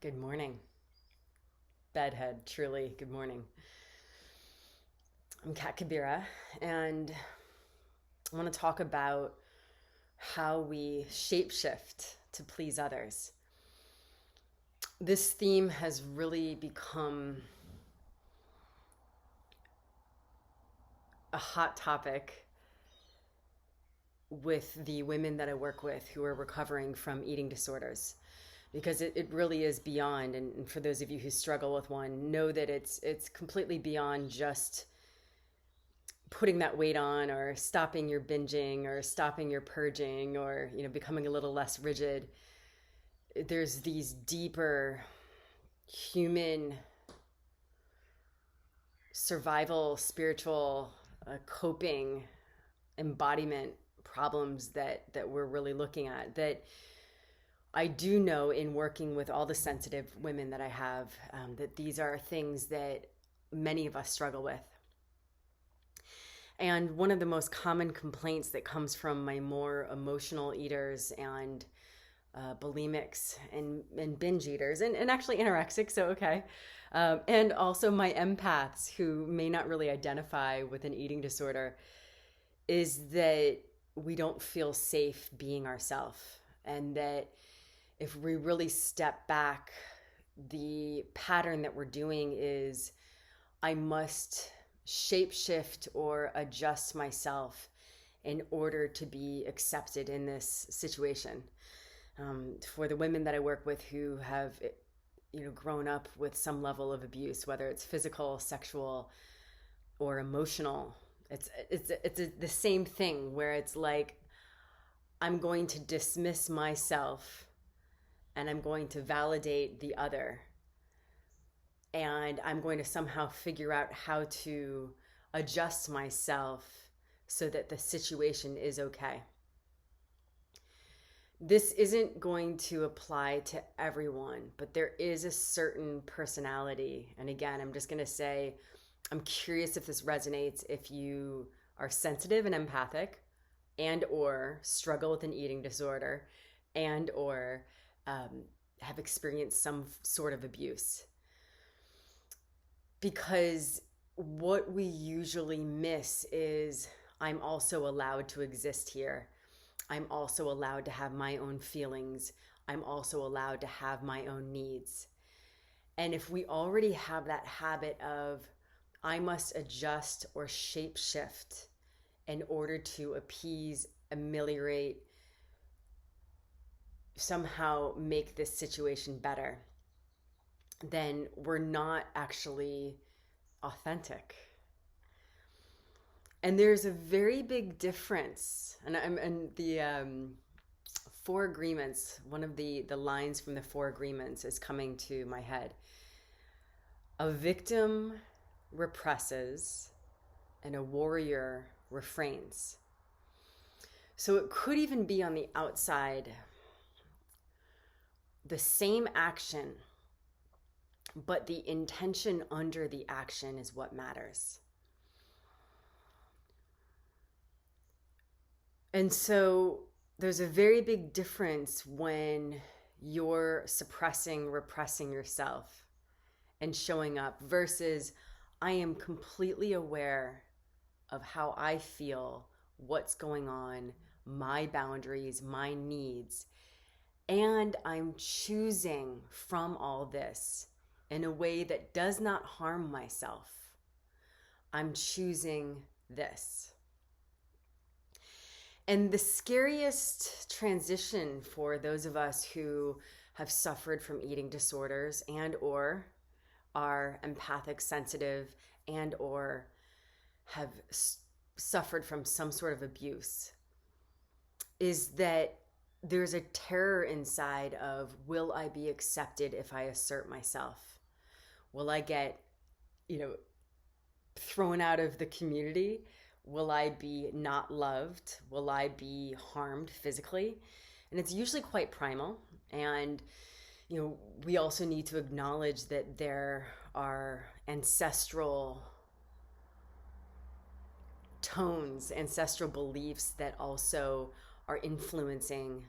Good morning. Bedhead, truly, good morning. I'm Kabira, and I want to talk about how we shapeshift to please others. This theme has really become a hot topic with the women that I work with who are recovering from eating disorders, because it really is beyond, and for those of you who struggle with one, know that it's completely beyond just putting that weight on or stopping your binging or stopping your purging or becoming a little less rigid. There's these deeper human survival, spiritual, coping, embodiment problems that we're really looking at, that I do know in working with all the sensitive women that I have, that these are things that many of us struggle with. And one of the most common complaints that comes from my more emotional eaters and bulimics and binge eaters and actually anorexics, so okay. And also my empaths who may not really identify with an eating disorder, is that we don't feel safe being ourselves. And that if we really step back, the pattern that we're doing is I must shapeshift or adjust myself in order to be accepted in this situation. For the women that I work with who have grown up with some level of abuse, whether it's physical, sexual, or emotional, it's the same thing where it's like I'm going to dismiss myself and I'm going to validate the other, and I'm going to somehow figure out how to adjust myself so that the situation is okay. This isn't going to apply to everyone, but there is a certain personality. And again, I'm just going to say, I'm curious if this resonates if you are sensitive and empathic, and or struggle with an eating disorder, and or have experienced some sort of abuse. Because what we usually miss is I'm also allowed to exist here. I'm also allowed to have my own feelings. I'm also allowed to have my own needs. And if we already have that habit of I must adjust or shapeshift in order to appease, ameliorate, somehow make this situation better, then we're not actually authentic. And there's a very big difference. And the Four Agreements, one of the lines from the Four Agreements is coming to my head. A victim represses and a warrior refrains. So it could even be on the outside, the same action, but the intention under the action is what matters. And so there's a very big difference when you're suppressing, repressing yourself and showing up versus I am completely aware of how I feel, what's going on, my boundaries, my needs, and I'm choosing from all this in a way that does not harm myself. I'm choosing this. And the scariest transition for those of us who have suffered from eating disorders and or are empathic, sensitive, and or have suffered from some sort of abuse is that there's a terror inside of, will I be accepted if I assert myself? Will I get, thrown out of the community? Will I be not loved? Will I be harmed physically? And it's usually quite primal. And, we also need to acknowledge that there are ancestral tones, ancestral beliefs that also are influencing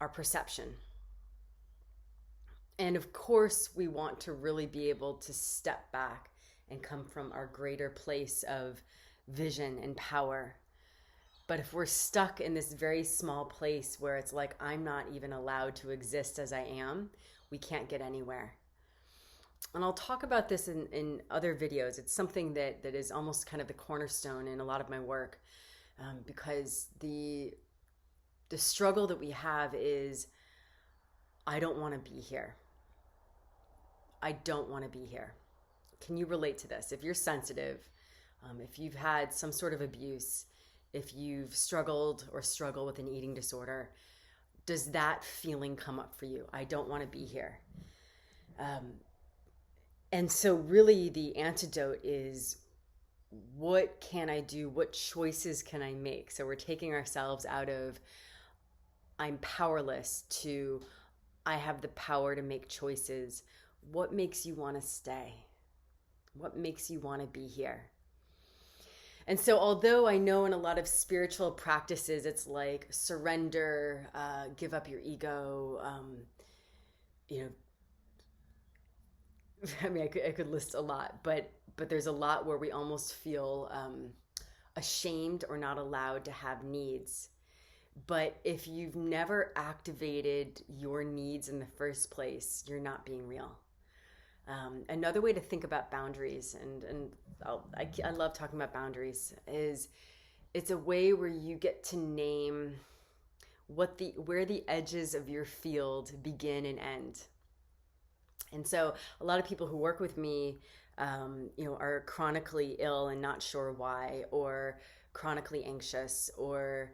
our perception. And of course, we want to really be able to step back and come from our greater place of vision and power. But if we're stuck in this very small place where it's like, I'm not even allowed to exist as I am, we can't get anywhere. And I'll talk about this in other videos. It's something that is almost kind of the cornerstone in a lot of my work, because the struggle that we have is, I don't want to be here. I don't want to be here. Can you relate to this? If you're sensitive, if you've had some sort of abuse, if you've struggled or struggle with an eating disorder, does that feeling come up for you? I don't want to be here. And so really the antidote is, what can I do? What choices can I make? So we're taking ourselves out of I'm powerless to I have the power to make choices. What makes you want to stay? What makes you want to be here? And so although I know in a lot of spiritual practices, it's like surrender, give up your ego, I mean, I could list a lot, but there's a lot where we almost feel ashamed or not allowed to have needs. But if you've never activated your needs in the first place, you're not being real. Another way to think about boundaries, and I love talking about boundaries, is it's a way where you get to name where the edges of your field begin and end. And so a lot of people who work with me, are chronically ill and not sure why, or chronically anxious, or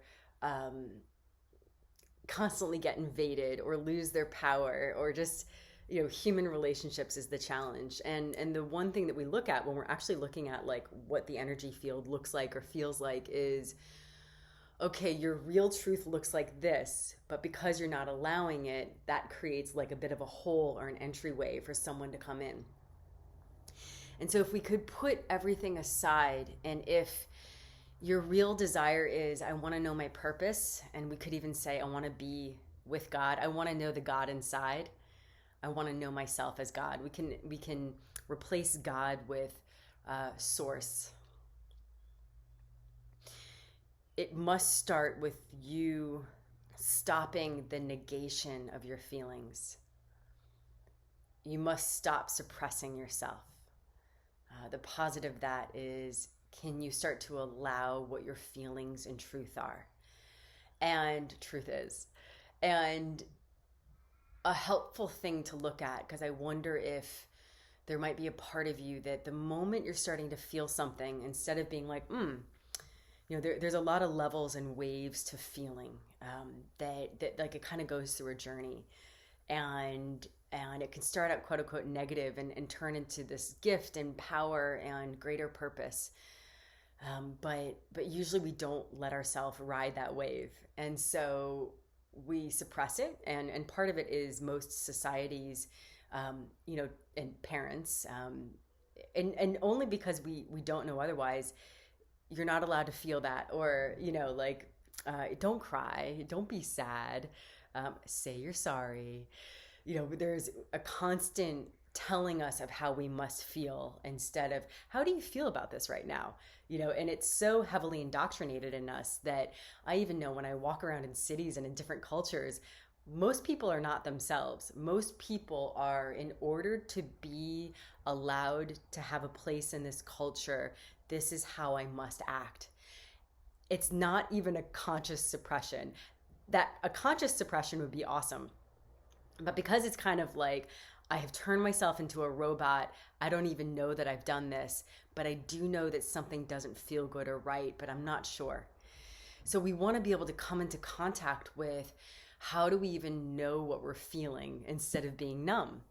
constantly get invaded or lose their power, or just, human relationships is the challenge. And the one thing that we look at when we're actually looking at like what the energy field looks like or feels like is, okay, your real truth looks like this, but because you're not allowing it, that creates like a bit of a hole or an entryway for someone to come in. And so if we could put everything aside, and if your real desire is, I want to know my purpose, and we could even say, I want to be with God. I want to know the God inside. I want to know myself as God. We can replace God with source. It must start with you stopping the negation of your feelings. You must stop suppressing yourself. The positive of that is, can you start to allow what your feelings and truth are? And truth is. And a helpful thing to look at, because I wonder if there might be a part of you that the moment you're starting to feel something, instead of being like, there's a lot of levels and waves to feeling, that like it kind of goes through a journey, and it can start out quote unquote negative and turn into this gift and power and greater purpose. But usually we don't let ourselves ride that wave, and so we suppress it. And part of it is most societies, and parents, and only because we don't know otherwise. You're not allowed to feel that, or, don't cry, don't be sad, say you're sorry. There's a constant telling us of how we must feel, instead of, how do you feel about this right now? And it's so heavily indoctrinated in us that I even know when I walk around in cities and in different cultures, most people are not themselves. Most people are, in order to be allowed to have a place in this culture, this is how I must act. It's not even a conscious suppression. That a conscious suppression would be awesome. But because it's kind of like, I have turned myself into a robot, I don't even know that I've done this, but I do know that something doesn't feel good or right, but I'm not sure. So we want to be able to come into contact with, how do we even know what we're feeling, instead of being numb?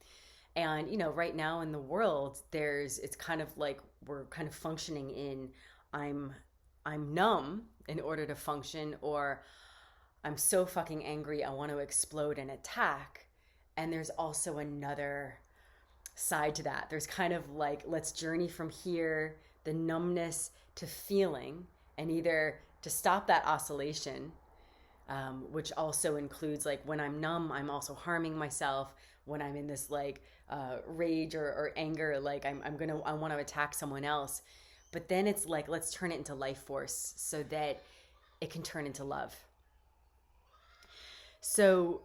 And, right now in the world, it's kind of like we're kind of functioning in, I'm numb in order to function, or I'm so fucking angry, I want to explode and attack. And there's also another side to that. There's kind of like, let's journey from here, the numbness, to feeling, and either to stop that oscillation, which also includes like when I'm numb, I'm also harming myself. When I'm in this like rage or anger, like I want to attack someone else. But then it's like, let's turn it into life force so that it can turn into love. So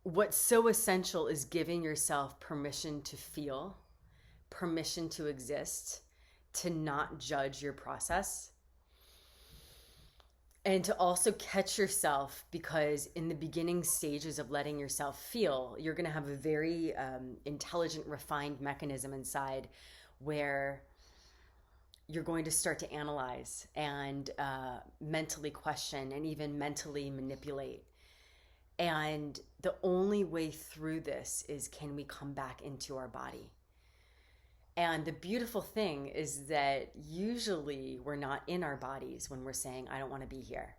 what's so essential is giving yourself permission to feel, permission to exist, to not judge your process, and to also catch yourself, because in the beginning stages of letting yourself feel, you're going to have a very intelligent, refined mechanism inside where you're going to start to analyze and mentally question and even mentally manipulate. And the only way through this is, can we come back into our body? And the beautiful thing is that usually we're not in our bodies when we're saying, I don't want to be here.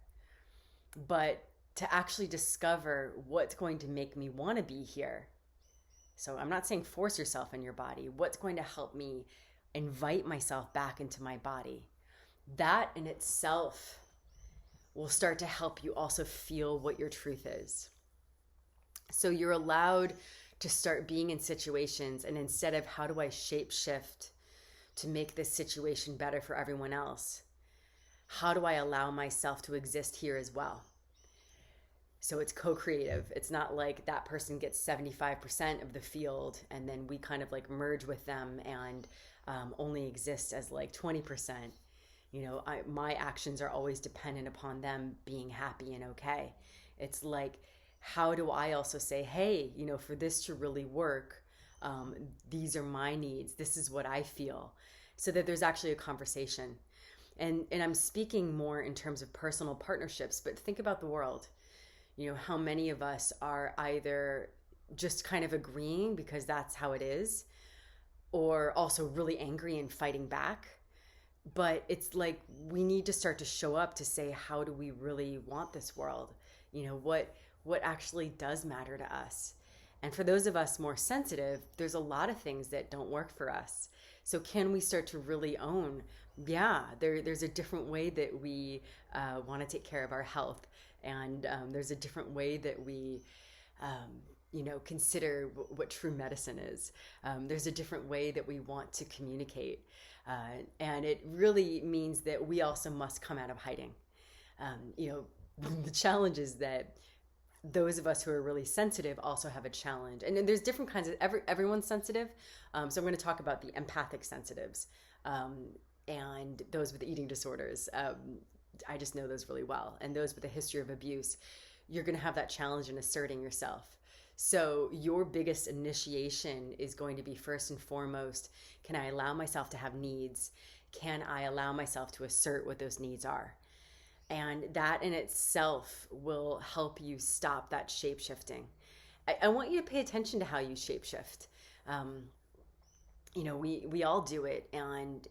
But to actually discover what's going to make me want to be here. So I'm not saying force yourself in your body. What's going to help me invite myself back into my body? That in itself will start to help you also feel what your truth is. So you're allowed to start being in situations, and instead of how do I shape shift to make this situation better for everyone else, how do I allow myself to exist here as well? So it's co-creative. It's not like that person gets 75% of the field and then we kind of like merge with them and only exist as like 20%. You know, my actions are always dependent upon them being happy and okay. It's like, how do I also say, hey, you know, for this to really work, these are my needs. This is what I feel, so that there's actually a conversation. And I'm speaking more in terms of personal partnerships, but think about the world. You know, how many of us are either just kind of agreeing because that's how it is, or also really angry and fighting back. But it's like, we need to start to show up to say, how do we really want this world? You know, what actually does matter to us? And for those of us more sensitive, there's a lot of things that don't work for us. So can we start to really own, yeah, there's a different way that we want to take care of our health. And there's a different way that we, you know, consider what true medicine is. There's a different way that we want to communicate. And it really means that we also must come out of hiding. You know, the challenge is that those of us who are really sensitive also have a challenge. And then there's different kinds of, everyone's sensitive. So I'm going to talk about the empathic sensitives and those with eating disorders. I just know those really well. And those with a history of abuse, you're going to have that challenge in asserting yourself. So your biggest initiation is going to be, first and foremost, can I allow myself to have needs? Can I allow myself to assert what those needs are? And that in itself will help you stop that shape-shifting. I want you to pay attention to how you shape-shift. You know, we all do it, and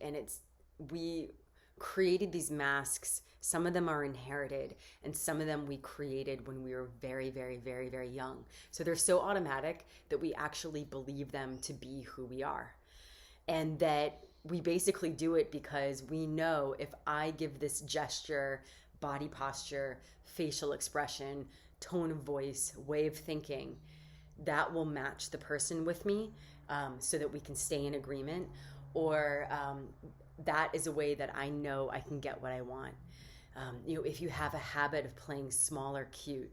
we created these masks. Some of them are inherited, and some of them we created when we were very, very, very, very young. So they're so automatic that we actually believe them to be who we are. And that we basically do it because we know, if I give this gesture, body posture, facial expression, tone of voice, way of thinking, that will match the person with me, so that we can stay in agreement, or that is a way that I know I can get what I want. You know, if you have a habit of playing small or cute,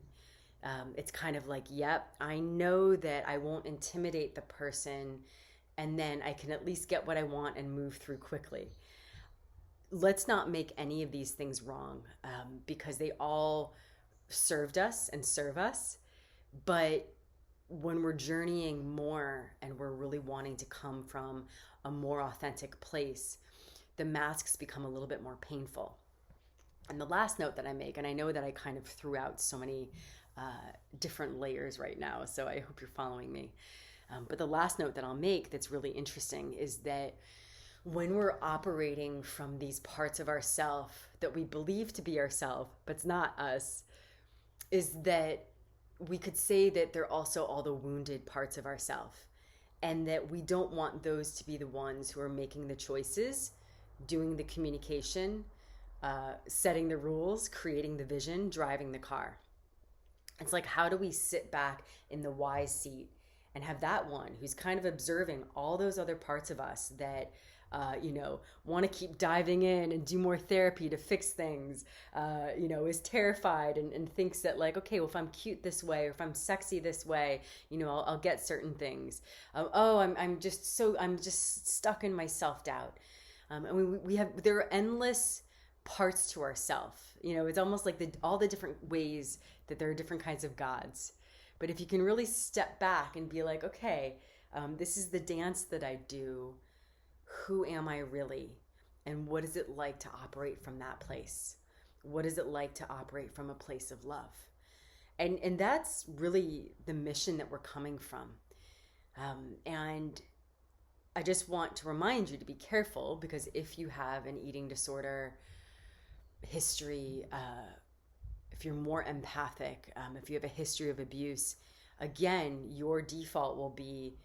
it's kind of like, yep, I know that I won't intimidate the person, and then I can at least get what I want and move through quickly. Let's not make any of these things wrong, because they all served us and serve us. But when we're journeying more and we're really wanting to come from a more authentic place, the masks become a little bit more painful. And the last note that I make, and I know that I kind of threw out so many different layers right now, so I hope you're following me. But the last note that I'll make that's really interesting is that when we're operating from these parts of ourself that we believe to be ourself, but it's not us, is that we could say that they're also all the wounded parts of ourself, and that we don't want those to be the ones who are making the choices, doing the communication, setting the rules, creating the vision, driving the car. It's like, how do we sit back in the wise seat and have that one who's kind of observing all those other parts of us that want to keep diving in and do more therapy to fix things, is terrified and thinks that, like, okay, well, if I'm cute this way, or if I'm sexy this way, I'll get certain things. I'm just stuck in my self-doubt. There are endless parts to ourself. It's almost like all the different ways that there are different kinds of gods. But if you can really step back and be like, okay, this is the dance that I do. Who am I really? And what is it like to operate from that place? What is it like to operate from a place of love? And that's really the mission that we're coming from. And I just want to remind you to be careful, because if you have an eating disorder history, if you're more empathic, if you have a history of abuse, again, your default will be,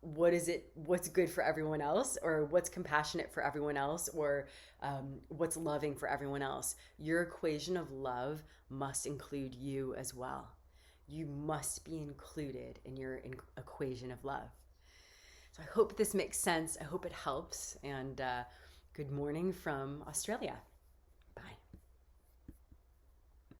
what's good for everyone else, or what's compassionate for everyone else, or what's loving for everyone else. Your equation of love must include you as well. You must be included in your equation of love. So I hope this makes sense. I hope it helps. And good morning from Australia.